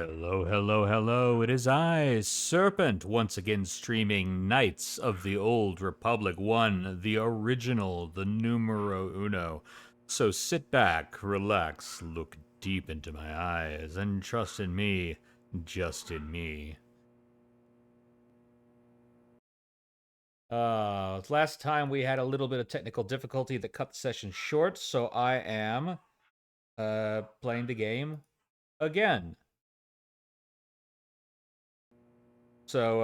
Hello, hello, hello. It is I, Serpent, once again streaming Knights of the Old Republic 1, the original, the numero uno. So sit back, relax, look deep into my eyes, and trust in me, just in me. Last time we had a little bit of technical difficulty that cut the session short, so I am, playing the game again. So,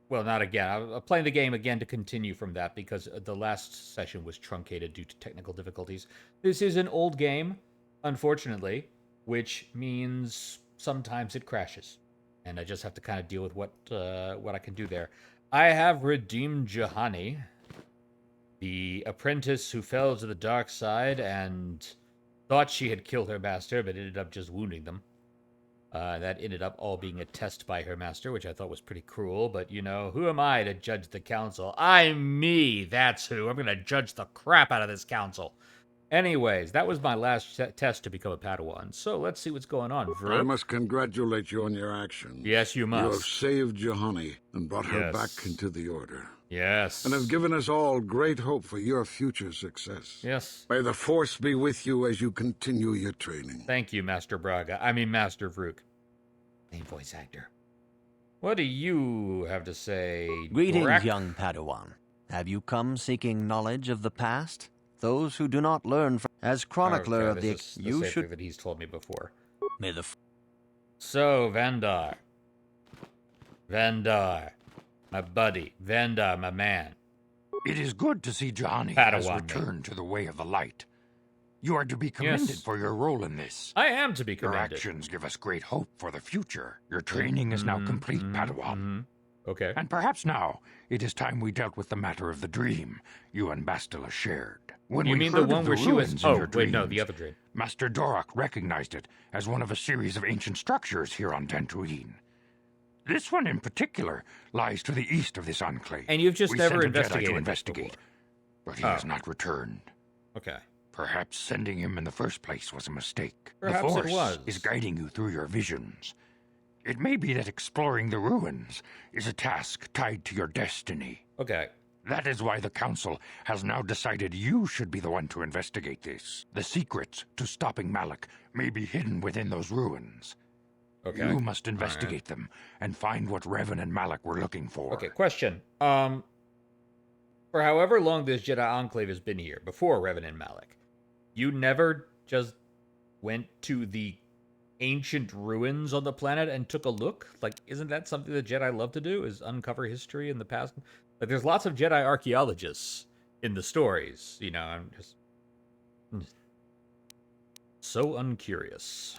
well, not again. I'm playing the game again to continue from that because the last session was truncated due to technical difficulties. This is an old game, unfortunately, which means sometimes it crashes, and I just have to kind of deal with what I can do there. I have redeemed Juhani, the apprentice who fell to the dark side and thought she had killed her master, but ended up just wounding them. That ended up all being a test by her master, which I thought was pretty cruel. But, you know, who am I to judge the council? I'm me. That's who. I'm going to judge the crap out of this council. Anyways, that was my last test to become a Padawan. So let's see what's going on. I must congratulate you on your actions. Yes, you must. You have saved Juhani and brought her Yes. back into the Order. Yes. And have given us all great hope for your future success. Yes. May the Force be with you as you continue your training. Thank you, Master Braga. I mean, Master Vrook. Main voice actor. What do you have to say, Greetings, Drak? young Padawan. Have you come seeking knowledge of the past? Those who do not learn from... As chronicler of the... This is the same thing that he's told me before. May the... So, Vandar. Vandar. My buddy. Vandar, my man. It is good to see Juhani Padawan has me. returned to the way of the light. You are to be commended Yes. for your role in this. I am to be Your commended. actions give us great hope for the future. Your training is now complete, Padawan. Okay. And perhaps now it is time we dealt with the matter of the dream you and Bastila shared. When You we mean heard the one of where she was... ruins in Oh, your wait, no, dreams, the other dream. Master Dorak recognized it as one of a series of ancient structures here on Dantooine. This one in particular lies to the east of this enclave. And you've just we never sent a investigated Jedi this to investigate, but he Oh. has not returned. Okay. Perhaps sending him in the first place was a mistake. Perhaps the it Force was. is guiding you through your visions. It may be that exploring the ruins is a task tied to your destiny. Okay. That is why the Council has now decided you should be the one to investigate this. The secrets to stopping Malak may be hidden within those ruins. Okay. You must investigate them and find what Revan and Malak were looking for. Okay, question. For however long this Jedi Enclave has been here, before Revan and Malak, you never just went to the ancient ruins on the planet and took a look? Like, isn't that something the Jedi love to do, is uncover history in the past? Like, there's lots of Jedi archaeologists in the stories, you know, I'm just so uncurious.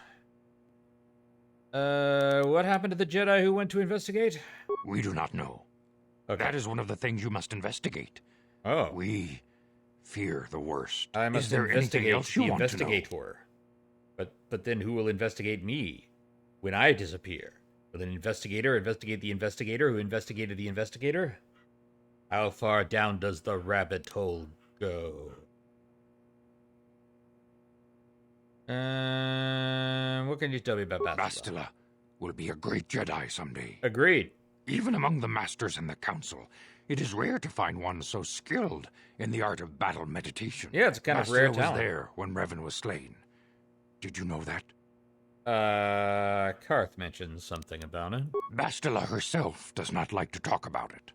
What happened to the Jedi who went to investigate? We do not know. Okay. That is one of the things you must investigate. Oh. We fear the worst. I must is there anything investigate else you the want investigator. But then who will investigate me when I disappear? Will an investigator investigate the investigator who investigated the investigator? How far down does the rabbit hole go? What can you tell me about know? Bastila? Bastila will be a great Jedi someday. Agreed. Even among the masters in the Council, it is rare to find one so skilled in the art of battle meditation. Yeah, it's a kind of Bastila rare was talent. there when Revan was slain. Did you know that? Karth mentioned something about it. Bastila herself does not like to talk about it.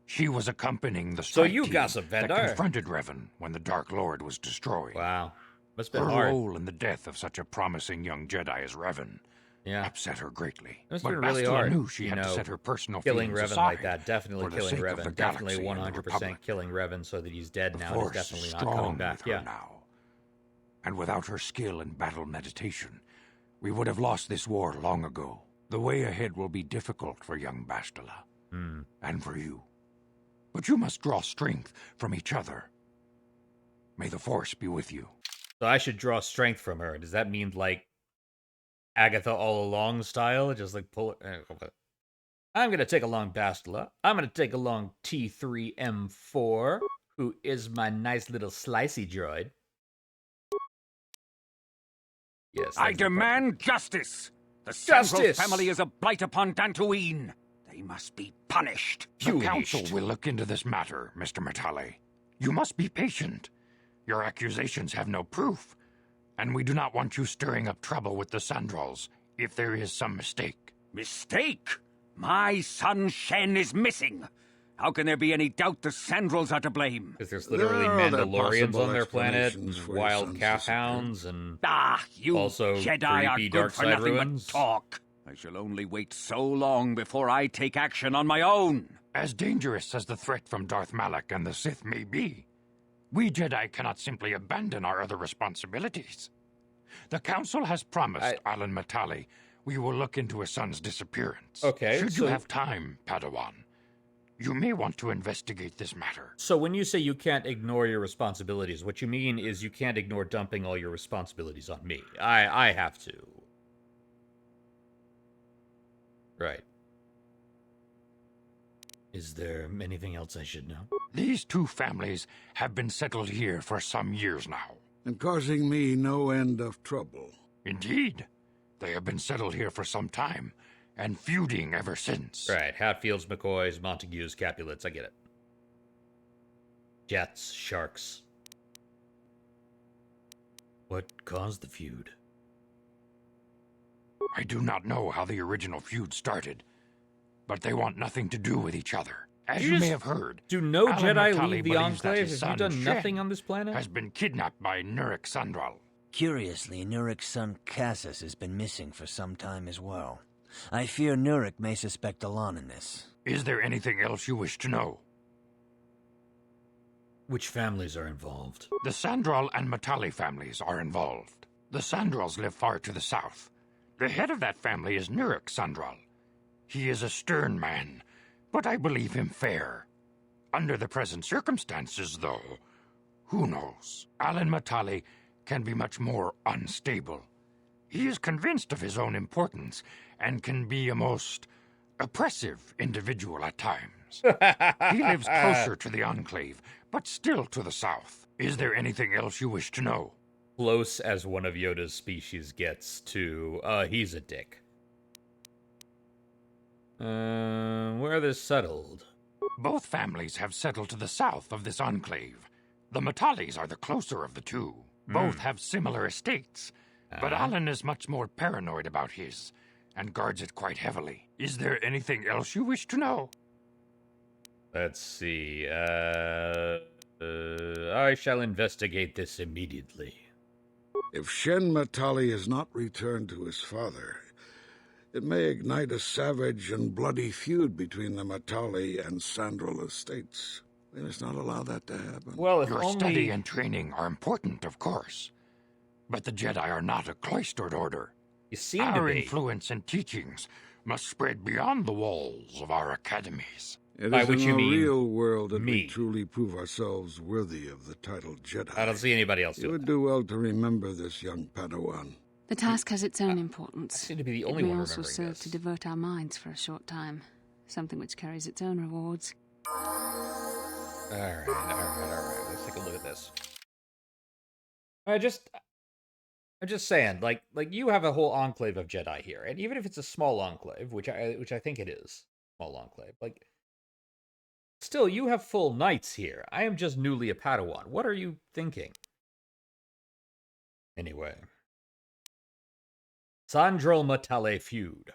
She was accompanying the So strike you team gossip, that Vandar. confronted Revan when the Dark Lord was destroyed. Wow. Must have Her been hard. role in the death of such a promising young Jedi as Revan Yeah. upset her greatly. Must But have been really Bastila hard, knew she you had to know, set her personal killing feelings Revan aside like that. Definitely for the killing sake of Revan. the Definitely galaxy and the 100% Republic. killing Revan so that he's dead The now and Force he's is definitely not strong coming back. with her Yeah. now. And without her skill in battle meditation, we would have lost this war long ago. The way ahead will be difficult for young Bastila. And for you. But you must draw strength from each other. May the Force be with you. So I should draw strength from her. Does that mean like Agatha all along style? Just like pull it. I'm going to take along Bastila. I'm going to take along T3M4, who is my nice little slicey droid. Yes. I that's the part. demand justice! The Sandral Justice! family is a blight upon Dantooine. They must be punished. The council will look into this matter, Mr. Matale. You must be patient. Your accusations have no proof, and we do not want you stirring up trouble with the Sandrals if there is some mistake. Mistake? My son Shen is missing. How can there be any doubt the Sandrals are to blame? Because there's literally There are other Mandalorians possible on their planet, and explanations for your wild son's calf hounds, and You also Jedi are creepy good dark for side nothing ruins. but talk. I shall only wait so long before I take action on my own. As dangerous as the threat from Darth Malak and the Sith may be, we Jedi cannot simply abandon our other responsibilities. The Council has promised Alan Matale we will look into his son's disappearance. Okay, Should so- you have time, Padawan, you may want to investigate this matter. So when you say you can't ignore your responsibilities, what you mean is you can't ignore dumping all your responsibilities on me. I have to. Right. Is there anything else I should know? These two families have been settled here for some years now. And causing me no end of trouble. Indeed. They have been settled here for some time, and feuding ever since. Right. Hatfields, McCoys, Montagues, Capulets. I get it. Jets, sharks. What caused the feud? I do not know how the original feud started, but they want nothing to do with each other. As you may have heard, Do no Alan Jedi Matale leave the believes that Enclave? his Have you son, done Shen, nothing on this planet? has been kidnapped by Nurik Sandral. Curiously, Nurik's son Cassus has been missing for some time as well. I fear Nurik may suspect Alon in this. Is there anything else you wish to know? Which families are involved? The Sandral and Matale families are involved. The Sandrals live far to the south. The head of that family is Nurik Sandral. He is a stern man, but I believe him fair. Under the present circumstances, though, who knows? Alan Matale can be much more unstable. He is convinced of his own importance and can be a most oppressive individual at times. He lives closer to the Enclave, but still to the south. Is there anything else you wish to know? Close as one of Yoda's species gets to, he's a dick. Where are they settled? Both families have settled to the south of this enclave. The Matales are the closer of the two. Both have similar estates, but Alan is much more paranoid about his, and guards it quite heavily. Is there anything else you wish to know? Let's see, I shall investigate this immediately. If Shen Matale is not returned to his father, it may ignite a savage and bloody feud between the Matale and Sandral estates. We must not allow that to happen. Well, if Your only... study and training are important, of course, but the Jedi are not a cloistered order. You seem to Our be. influence and teachings must spread beyond the walls of our academies. It By is which in you the mean real world that me. we truly prove ourselves worthy of the title Jedi. I don't see anybody else You doing would that. do well to remember this, young Padawan. The task has its own I importance. seem to be the It only may one also remembering serve this. to divert our minds for a short time, something which carries its own rewards. Alright. Let's take a look at this. I'm just saying, like you have a whole enclave of Jedi here, and even if it's a small enclave, which I think it is, small enclave, like, still you have full knights here. I am just newly a Padawan. What are you thinking? Anyway, Sandral Matale feud.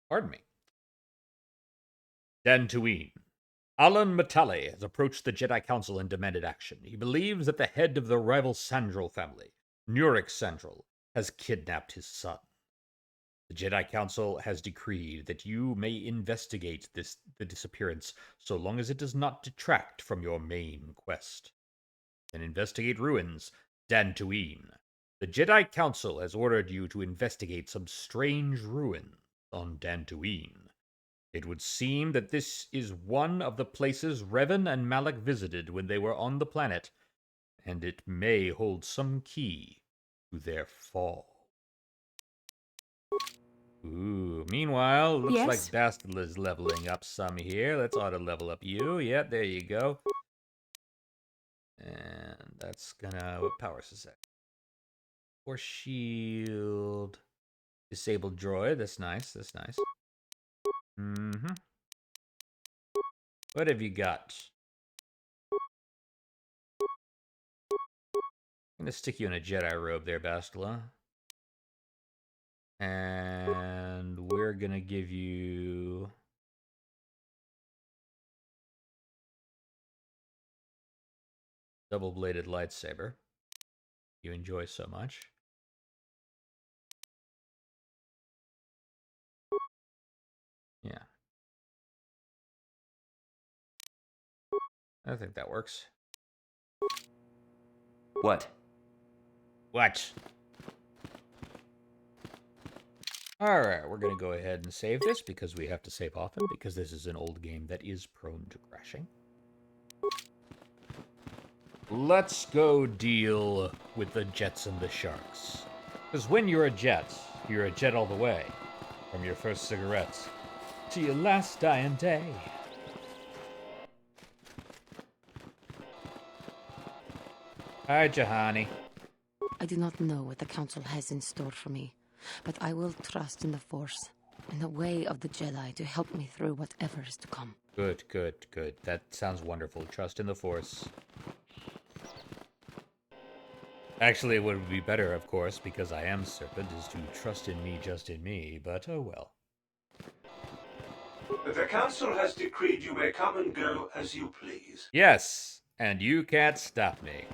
Pardon me. Dantooine. Alan Matale has approached the Jedi Council and demanded action. He believes that the head of the rival Sandral family, Nurik Sandral, has kidnapped his son. The Jedi Council has decreed that you may investigate the disappearance so long as it does not detract from your main quest. Then investigate ruins, Dantooine. The Jedi Council has ordered you to investigate some strange ruins on Dantooine. It would seem that this is one of the places Revan and Malak visited when they were on the planet, and it may hold some key to their fall. Ooh, meanwhile, looks Yes? like Bastila is leveling up some here. Let's auto-level up you. Yeah, there you go. And that's gonna... what power is that? Force shield. Disabled droid. That's nice. That's nice. Mm-hmm. What have you got? I'm gonna stick you in a Jedi robe there, Bastila. And we're gonna give you double-bladed lightsaber. You enjoy so much. Yeah. I think that works. What? What? Alright, we're going to go ahead and save this because we have to save often because this is an old game that is prone to crashing. Let's go deal with the Jets and the Sharks. Because when you're a Jet all the way. From your first cigarettes to your last dying day. Hi, Jahani. I do not know what the Council has in store for me, but I will trust in the Force and the way of the Jedi to help me through whatever is to come. Good, good, good. That sounds wonderful. Trust in the Force. Actually, it would be better, of course, because I am Serpent, is to trust in me, just in me, but oh well. The Council has decreed you may come and go as you please. Yes, and you can't stop me.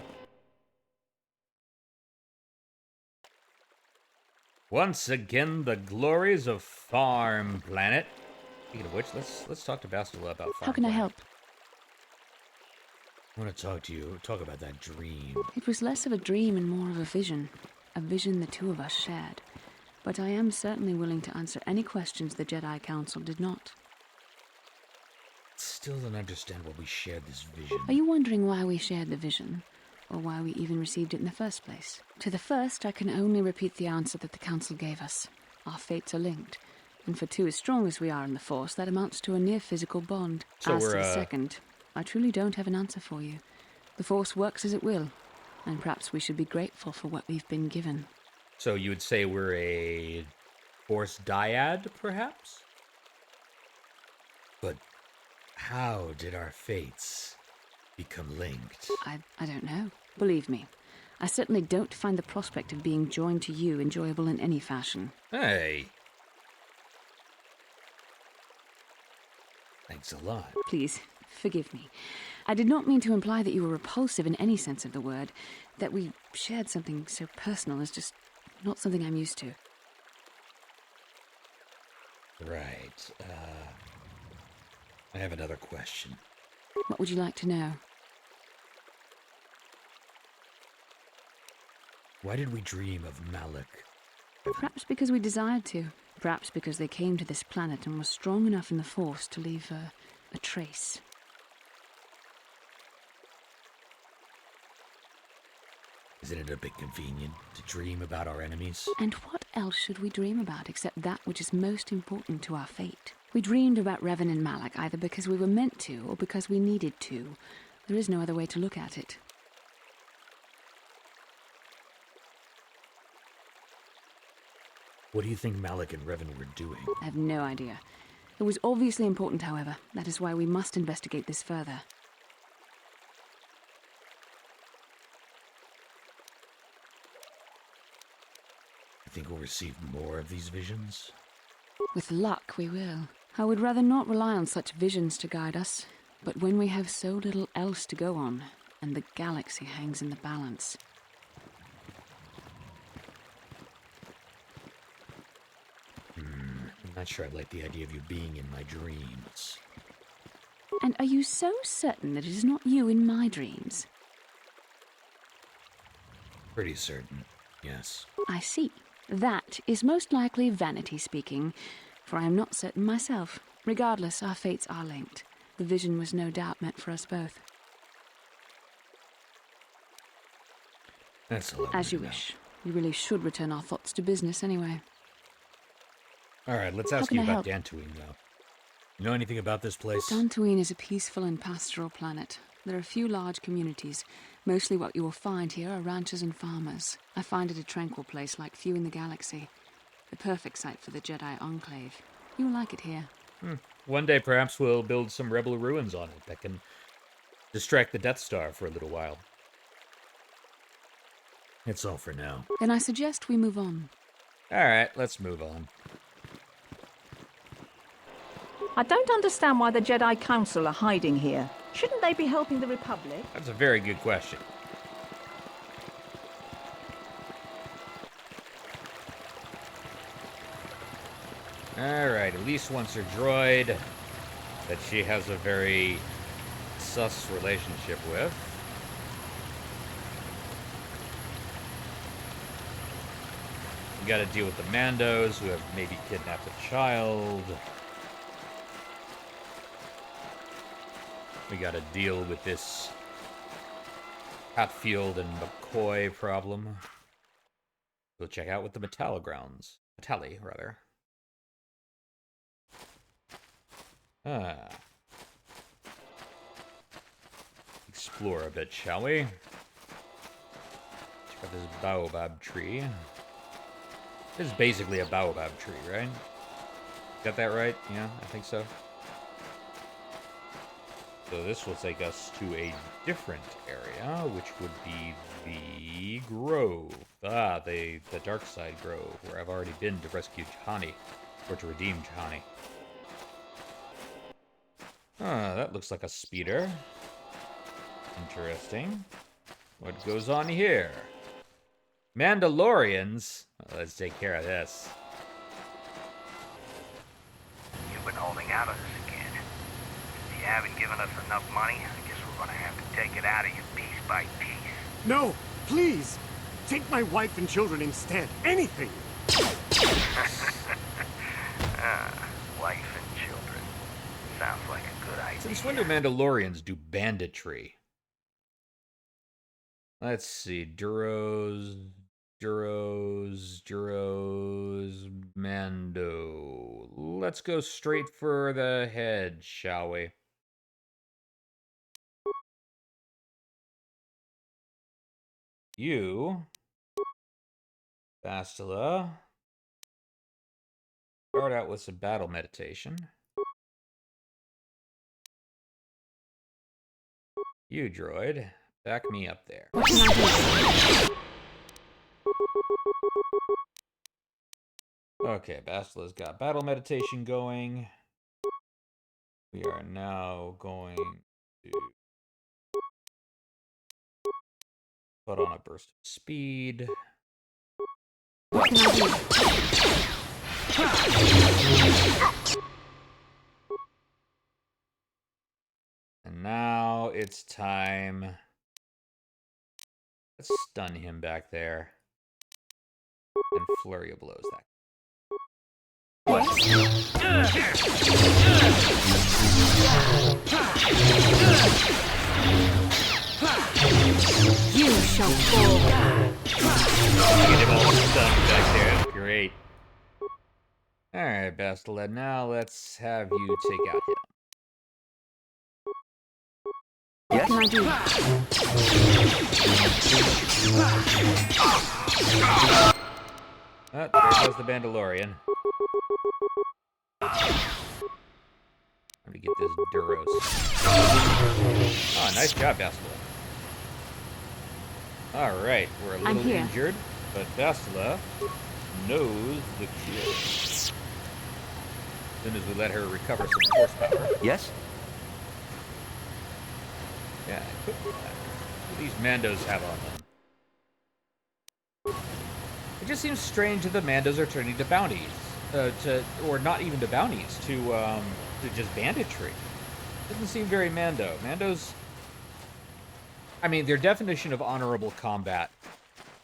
Once again, the glories of Farm Planet. Speaking of which, let's talk to Bastila about Farm How can I Planet. help? I want to talk about that dream. It was less of a dream and more of a vision the two of us shared. But I am certainly willing to answer any questions the Jedi Council did not. Still don't understand why we shared this vision. Are you wondering why we shared the vision? Or why we even received it in the first place? To the first, I can only repeat the answer that the Council gave us. Our fates are linked. And for two as strong as we are in the Force, that amounts to a near-physical bond. So as we're, to the second, I truly don't have an answer for you. The Force works as it will, and perhaps we should be grateful for what we've been given. So you would say we're a Force dyad, perhaps? But how did our fates become linked? I don't know. Believe me, I certainly don't find the prospect of being joined to you enjoyable in any fashion. Hey. Thanks a lot. Please, forgive me. I did not mean to imply that you were repulsive in any sense of the word. That we shared something so personal is just not something I'm used to. Right. I have another question. What would you like to know? Why did we dream of Malak? Perhaps because we desired to. Perhaps because they came to this planet and were strong enough in the Force to leave a trace. Isn't it a bit convenient to dream about our enemies? And what else should we dream about except that which is most important to our fate? We dreamed about Revan and Malak either because we were meant to or because we needed to. There is no other way to look at it. What do you think Malak and Revan were doing? I have no idea. It was obviously important, however. That is why we must investigate this further. You think we'll receive more of these visions? With luck, we will. I would rather not rely on such visions to guide us. But when we have so little else to go on, and the galaxy hangs in the balance... I'm not sure I like the idea of you being in my dreams. And are you so certain that it is not you in my dreams? Pretty certain, yes. I see. That is most likely vanity speaking, for I am not certain myself. Regardless, our fates are linked. The vision was no doubt meant for us both. That's a lot. As you wish. We really should return our thoughts to business anyway. Alright, let's How ask can you I about help? Dantooine, though. You know anything about this place? Dantooine is a peaceful and pastoral planet. There are few large communities, Mostly what you will find here are ranchers and farmers. I find it a tranquil place like few in the galaxy. The perfect site for the Jedi Enclave. You'll like it here. One day, perhaps we'll build some rebel ruins on it that can distract the Death Star for a little while. It's all for now. Then I suggest we move on. Alright, let's move on. I don't understand why the Jedi Council are hiding here. Shouldn't they be helping the Republic? That's a very good question. Alright, Elise wants her droid that she has a very sus relationship with. We gotta deal with the Mandos who have maybe kidnapped a child. We gotta deal with this Hatfield and McCoy problem. We'll check out with the Metalli, rather. Explore a bit, shall we? Check out this baobab tree. This is basically a baobab tree, right? Got that right? Yeah, I think so. So this will take us to a different area, which would be the Grove. The Dark Side Grove, where I've already been to rescue Juhani, or to redeem Juhani. That looks like a speeder. Interesting. What goes on here? Mandalorians? Well, let's take care of this. You've been holding out on us again. If you haven't given us enough money, I guess we're gonna have to take it out of you piece by piece. No, please! Take my wife and children instead. Anything! Wife and children. Sounds like a good idea. Since when do Mandalorians do banditry? Let's see. Duros, Mando. Let's go straight for the head, shall we? You, Bastila, start out with some battle meditation. You, droid, back me up there. What can I do? Okay, Bastila's got battle meditation going. We are now going to put on a burst of speed. What can I do? And now it's time. Let's stun him back there. And flurry of blows that. You shall fall. Get him all stunned back there. That's great. Alright, Bastila. Now let's have you take out him. What can I do? Oh, there goes the Mandalorian. Let me get this Duros. Oh, nice job, Bastila. Alright, we're a little injured, but Bastila knows the cure. As soon as we let her recover some horsepower. Yes? Yeah, what do these Mandos have on them? It just seems strange that the Mandos are turning to bounties. Or not even to bounties, to just banditry. Doesn't seem very Mando. Mandos, I mean, their definition of honorable combat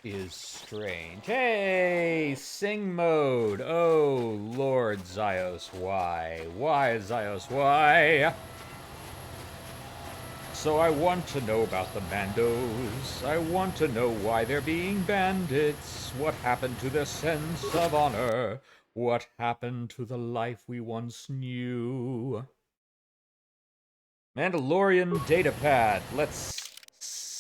is strange. Hey, sing mode. Oh, Lord Zios, why? Why, Zios, why? So I want to know about the Mandos. I want to know why they're being bandits. What happened to their sense of honor? What happened to the life we once knew? Mandalorian datapad. Let's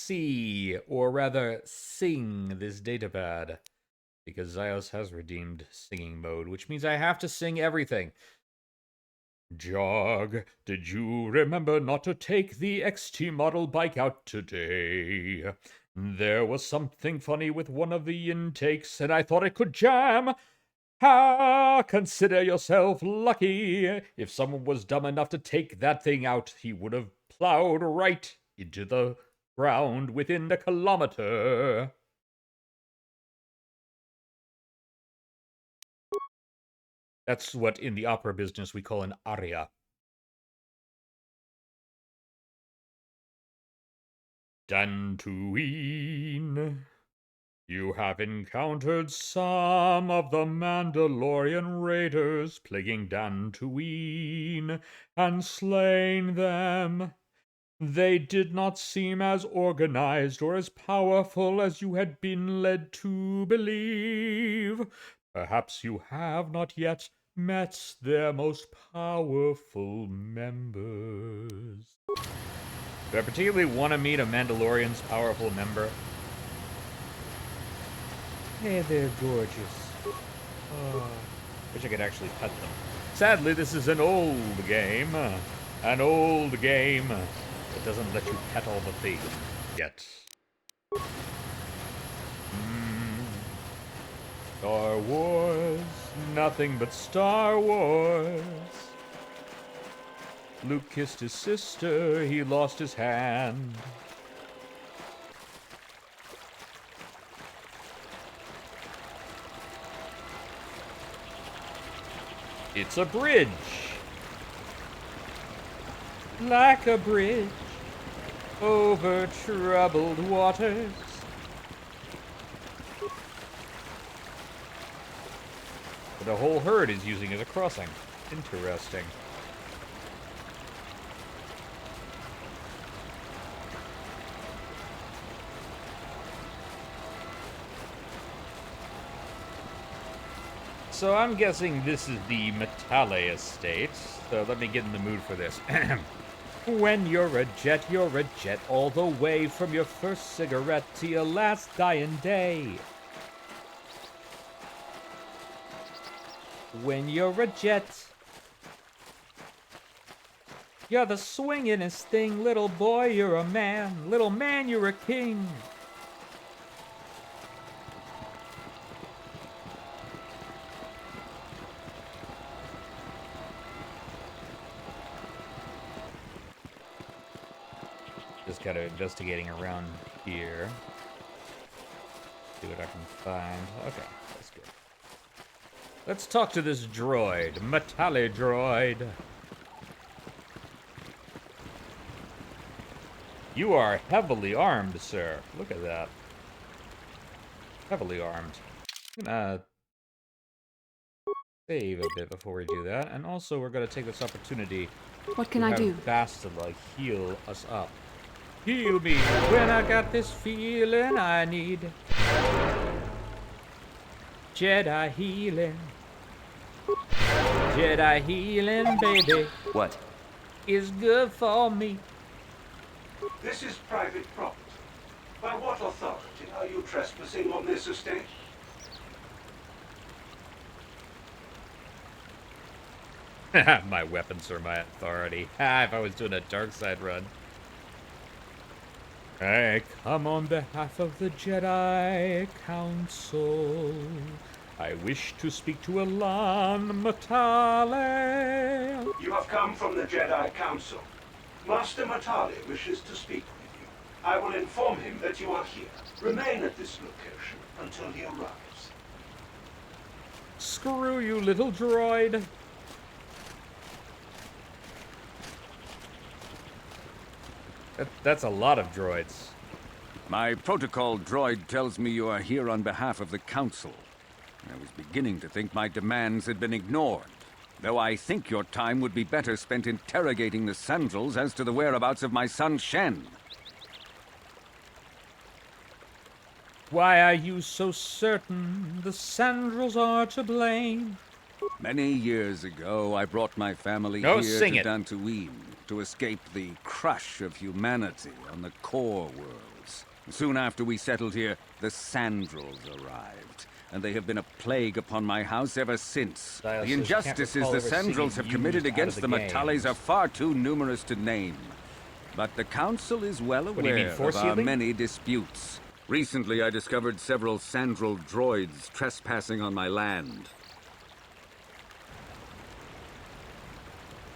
see, or rather sing, this datapad. Because Zyos has redeemed singing mode, which means I have to sing everything. Jog, did you remember not to take the XT model bike out today? There was something funny with one of the intakes, and I thought it could jam. Consider yourself lucky. If someone was dumb enough to take that thing out, he would have plowed right into the ground within a kilometer. That's what in the opera business we call an aria. Dantooine. You have encountered some of the Mandalorian raiders plaguing Dantooine and slain them. They did not seem as organized or as powerful as you had been led to believe. Perhaps you have not yet met their most powerful members. Do I particularly want to meet a Mandalorian's powerful member? Hey, they're gorgeous. Oh, wish I could actually pet them. Sadly, this is an old game. An old game that doesn't let you pet all the things yet. Star Wars, nothing but Star Wars. Luke kissed his sister, he lost his hand. It's a bridge. Like a bridge over troubled waters. But a whole herd is using it as a crossing. Interesting. So I'm guessing this is the Metale estate. So let me get in the mood for this. When you're a jet all the way from your first cigarette to your last dying day. When you're a jet, you're the swingin'est thing. Little boy, you're a man. Little man, you're a king. Just kind of investigating around here. See what I can find. Okay, that's good. Let's talk to this droid. Metale droid. You are heavily armed, sir. Look at that. Heavily armed. I'm gonna save a bit before we do that. And also, we're gonna take this opportunity What can I do? Bastila heal us up. Heal me when I got this feeling I need. Jedi healing. Jedi healing, baby. What? Is good for me. This is private property. By what authority are you trespassing on this estate? My weapons are my authority. If I was doing a dark side run. I come on behalf of the Jedi Council. I wish to speak to Elan Metale. You have come from the Jedi Council. Master Metale wishes to speak with you. I will inform him that you are here. Remain at this location until he arrives. Screw you, little droid. That's a lot of droids. My protocol droid tells me you are here on behalf of the Council. I was beginning to think my demands had been ignored, though I think your time would be better spent interrogating the Sandrels as to the whereabouts of my son Shen. Why are you so certain the Sandrels are to blame? Many years ago, I brought my family No, here sing to it. Dantooine to escape the crush of humanity on the core worlds. Soon after we settled here, the Sandrels arrived, and they have been a plague upon my house ever since. I also The injustices can't recall the ever seeing Sandrels it have used committed out of against the the Matales games. are far too numerous to name. But the Council is well What do you mean, aware of force our healing? many disputes. Recently, I discovered several Sandrel droids trespassing on my land.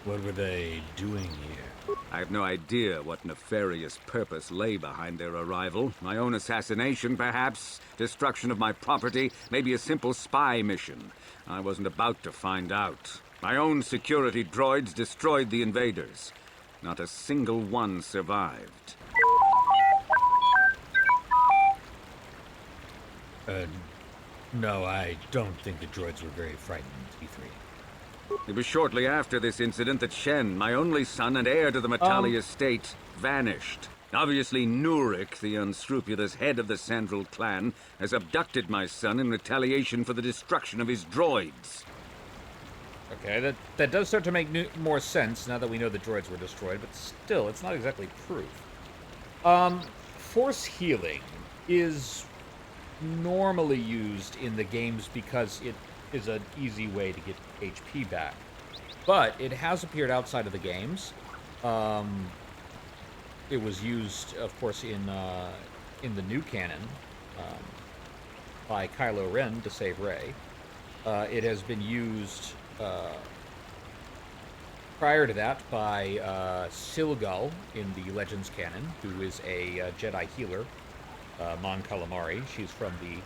What were they doing here? I have no idea what nefarious purpose lay behind their arrival. My own assassination, perhaps? Destruction of my property? Maybe a simple spy mission? I wasn't about to find out. My own security droids destroyed the invaders. Not a single one survived. No, I don't think the droids were very frightened, E3. It was shortly after this incident that Shen, my only son and heir to the Matali estate, vanished. Obviously, Nurik, the unscrupulous head of the Sandrel clan, has abducted my son in retaliation for the destruction of his droids. Okay, that does start to make more sense now that we know the droids were destroyed, but still, it's not exactly proof. Force healing is normally used in the games because it is an easy way to get HP back. But it has appeared outside of the games. It was used, of course, in the new canon by Kylo Ren to save Rey. It has been used prior to that by Silgal in the Legends canon, who is a Jedi healer, Mon Calamari. She's from the